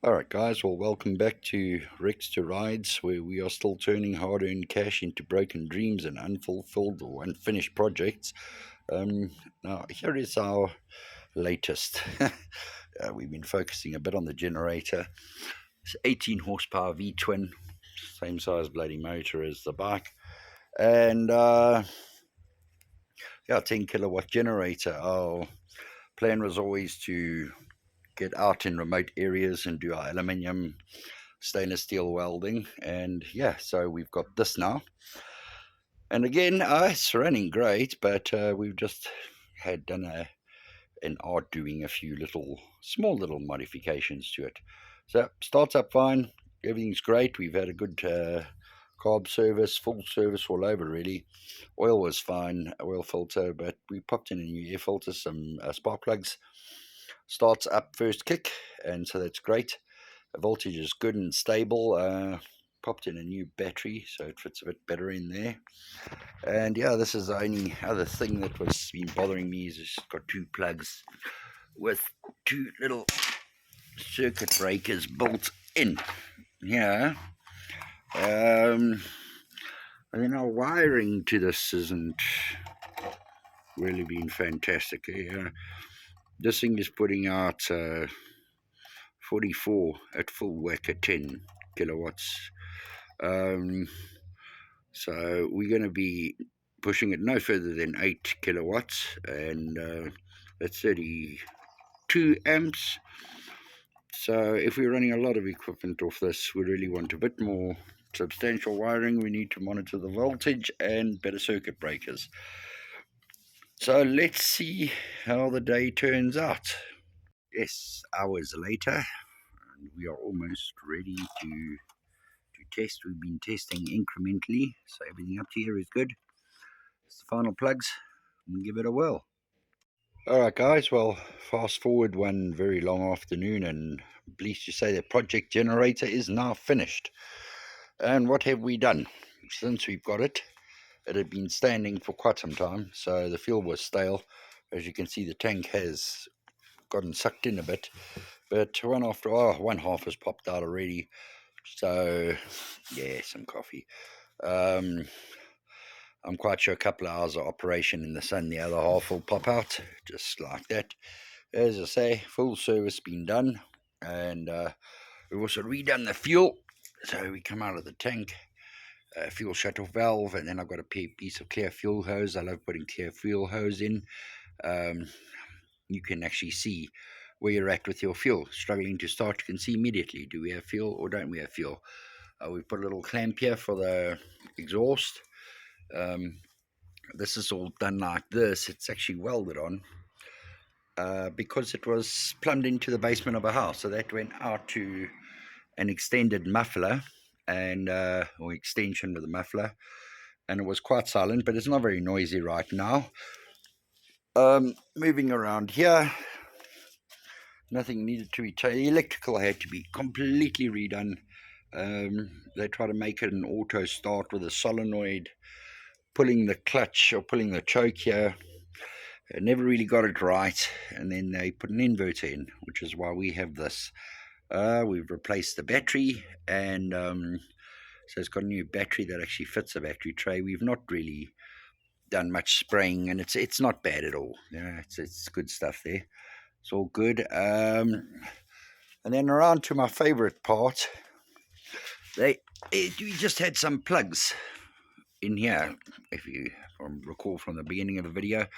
Alright guys, well welcome back to Rex to Rides, where we are still turning hard-earned cash into broken dreams and unfulfilled or unfinished projects. Now here is our latest. We've been focusing a bit on the generator. It's 18 horsepower V-twin, same size bloody motor as the bike. And yeah, 10 kilowatt generator. Our plan was always to get out in remote areas and do our aluminium stainless steel welding, and yeah, so we've got this now. And again, it's running great, but we've just had done an art doing a few small little modifications to it. So starts up fine, everything's great. We've had a good carb service, full service all over really. Oil was fine, oil filter, but we popped in a new air filter, some spark plugs. Starts up first kick, and so that's great. The voltage is good and stable. Popped in a new battery, so it fits a bit better in there. And yeah, this is the only other thing that was been bothering me, is it's got two plugs with two little circuit breakers built in. Yeah. And then our wiring to this isn't really been fantastic. This thing is putting out 44 at full whack at 10 kilowatts. So we're going to be pushing it no further than 8 kilowatts, and that's 32 amps. So if we're running a lot of equipment off this, we really want a bit more substantial wiring. We need to monitor the voltage and better circuit breakers. So let's see how the day turns out. Yes, hours later, and we are almost ready to test. We've been testing incrementally, so everything up here is good. It's the final plugs, and give it a whirl. Alright guys, well, fast forward one very long afternoon, and I'm pleased to say the project generator is now finished. And what have we done? Since we've got it, it had been standing for quite some time, so the fuel was stale. As you can see, the tank has gotten sucked in a bit, but one half has popped out already. So yeah, some coffee. I'm quite sure a couple of hours of operation in the sun, the other half will pop out, just like that. As I say, full service been done, and we've also redone the fuel. So we come out of the tank, fuel shut-off valve, and then I've got a piece of clear fuel hose. I love putting clear fuel hose in. You can actually see where you're at with your fuel. Struggling to start, you can see immediately, do we have fuel or don't we have fuel? We put a little clamp here for the exhaust. This is all done like this. It's actually welded on because it was plumbed into the basement of a house, so that went out to an extended muffler and or extension with a muffler, and it was quite silent, but it's not very noisy right now. Moving around here, nothing needed to be changed. The electrical had to be completely redone. They try to make it an auto start with a solenoid pulling the clutch or pulling the choke here. I never really got it right, and then they put an inverter in, which is why we have this. We've replaced the battery, and so it's got a new battery that actually fits the battery tray. We've not really done much spraying, and it's not bad at all. It's good stuff there. It's all good. And then around to my favorite part, we just had some plugs in here, if you recall from the beginning of the video.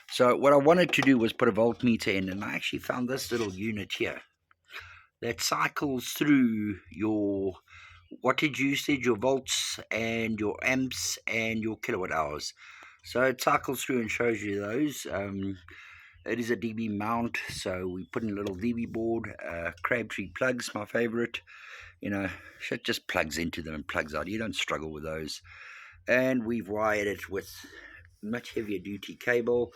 So what I wanted to do was put a voltmeter in, and I actually found this little unit here that cycles through your wattage usage, your volts, and your amps, and your kilowatt hours. So it cycles through and shows you those. It is a DB mount, so we put in a little DB board, Crabtree plugs, my favorite. It just plugs into them and plugs out. You don't struggle with those. And we've wired it with much heavier duty cable,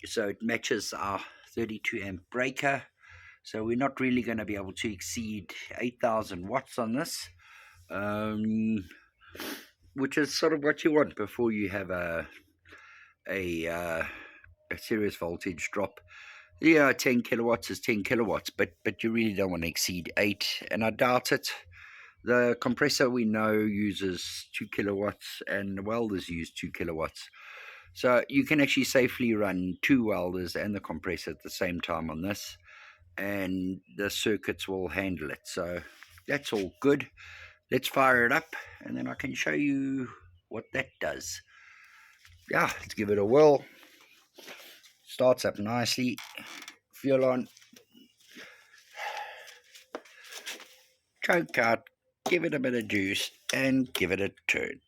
so it matches our 32 amp breaker. So we're not really going to be able to exceed 8,000 watts on this, which is sort of what you want before you have a serious voltage drop. Yeah, 10 kilowatts is 10 kilowatts, but you really don't want to exceed 8, and I doubt it. The compressor we know uses 2 kilowatts, and the welders use 2 kilowatts. So you can actually safely run two welders and the compressor at the same time on this, and the circuits will handle it. So that's all good. Let's fire it up, and then I can show you what that does. Yeah, let's give it a whirl. Starts up nicely. Fuel on. Choke out. Give it a bit of juice, and give it a turn.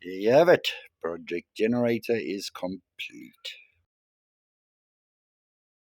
There you have it. Project generator is complete.